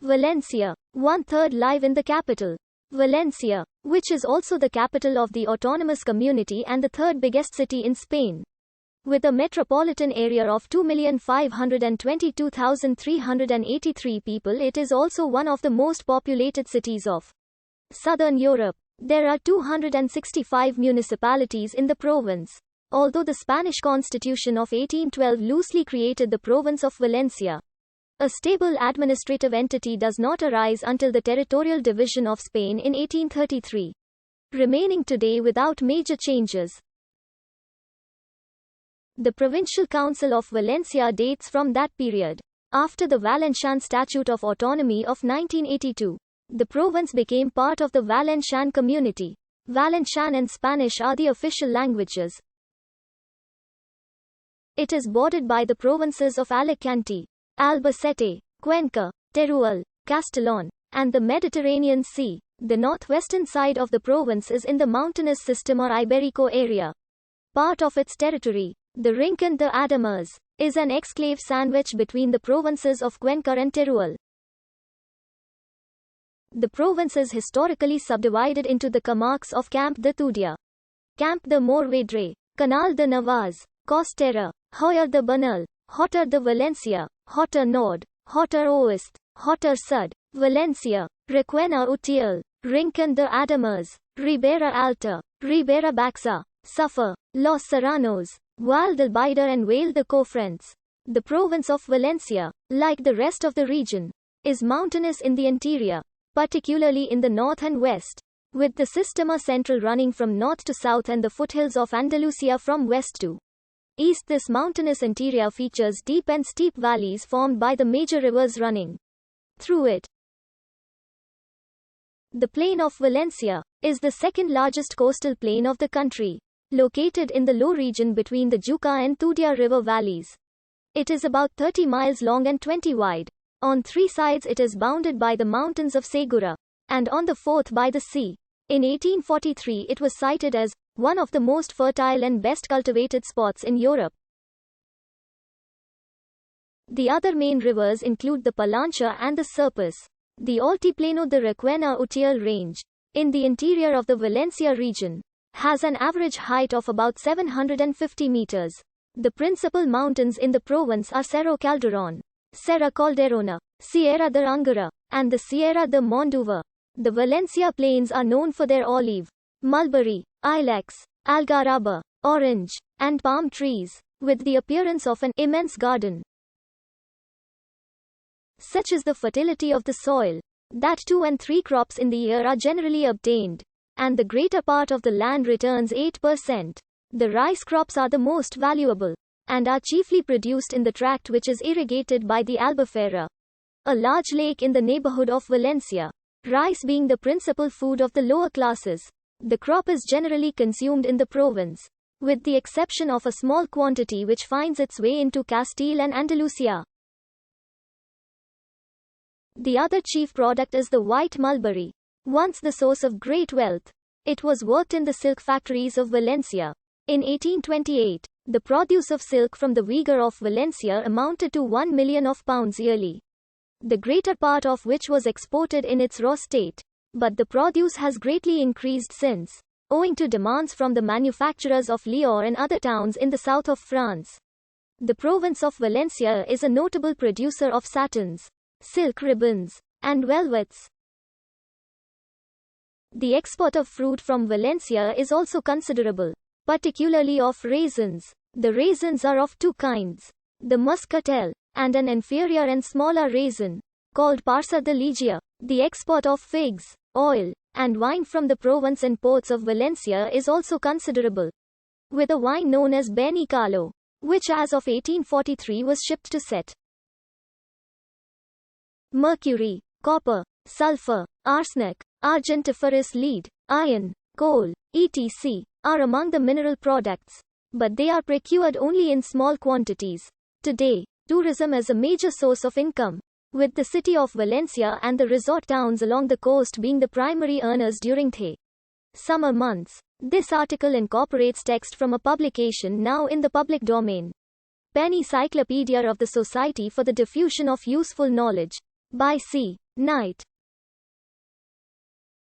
Valencia, 1/3 live in the capital. Valencia, which is also the capital of the autonomous community and the third biggest city in Spain. With a metropolitan area of 2,522,383 people, it is also one of the most populated cities of Southern Europe. There are 265 municipalities in the province. Although the Spanish Constitution of 1812 loosely created the province of Valencia, a stable administrative entity does not arise until the territorial division of Spain in 1833, remaining today without major changes. The Provincial Council of Valencia dates from that period. After the Valencian Statute of Autonomy of 1982, the province became part of the Valencian community. Valencian and Spanish are the official languages. It is bordered by the provinces of Alicante, Albacete, Cuenca, Teruel, Castellón, and the Mediterranean Sea. The northwestern side of the province is in the mountainous system or Iberico area. Part of its territory, the Rincon de Ademars, is an exclave sandwich between the provinces of Cuenca and Teruel. The province is historically subdivided into the comarques of Camp de Tudia, Camp de Morvedre, Canal de Navas, Costera, Hoyer de Banal, Hotter de Valencia, Hotter Nord, Hotter Oest, Hotter Sud, Valencia, Requena Utiel, Rincon de Ademars, Ribera Alta, Ribera Baxa, Suffer, Los Serranos, Val del Bidar and Vale de Cofrents. The province of Valencia, like the rest of the region, is mountainous in the interior, particularly in the north and west, with the Sistema Central running from north to south and the foothills of Andalusia from west to east. This mountainous interior features deep and steep valleys formed by the major rivers running through it. The plain of Valencia is the second largest coastal plain of the country, located in the low region between the Juca and Tudia river valleys. It is about 30 miles long and 20 wide. On three sides it is bounded by the mountains of Segura, and on the fourth by the sea. In 1843 it was cited as one of the most fertile and best cultivated spots in Europe. The other main rivers include the Palancha and the Serpis. The Altiplano de Requena Utiel range, in the interior of the Valencia region, has an average height of about 750 meters. The principal mountains in the province are Cerro Calderón, Serra Calderona, Sierra de Angara, and the Sierra de Monduva. The Valencia plains are known for their olive, mulberry, ilex, algaraba, orange, and palm trees, with the appearance of an immense garden. Such is the fertility of the soil, that 2 and 3 crops in the year are generally obtained, and the greater part of the land returns 8%. The rice crops are the most valuable, and are chiefly produced in the tract which is irrigated by the Albufera, a large lake in the neighborhood of Valencia. Rice being the principal food of the lower classes, the crop is generally consumed in the province, with the exception of a small quantity which finds its way into Castile and Andalusia. The other chief product is the white mulberry. Once the source of great wealth, it was worked in the silk factories of Valencia. In 1828, the produce of silk from the Uyghur of Valencia amounted to 1 million of pounds yearly, the greater part of which was exported in its raw state. But the produce has greatly increased since, owing to demands from the manufacturers of Lyon and other towns in the south of France. The province of Valencia is a notable producer of satins, silk ribbons, and velvets. The export of fruit from Valencia is also considerable, particularly of raisins. The raisins are of two kinds, the muscatel, and an inferior and smaller raisin, called Parsa de Ligia. The export of figs, oil, and wine from the province and ports of Valencia is also considerable, with a wine known as Benicalo, which as of 1843 was shipped to Set. Mercury, copper, sulfur, arsenic, argentiferous lead, iron, coal, etc. are among the mineral products, but they are procured only in small quantities. Today, tourism is a major source of income, with the city of Valencia and the resort towns along the coast being the primary earners during the summer months. This article incorporates text from a publication now in the public domain. Penny Cyclopedia of the Society for the Diffusion of Useful Knowledge, by C. Night.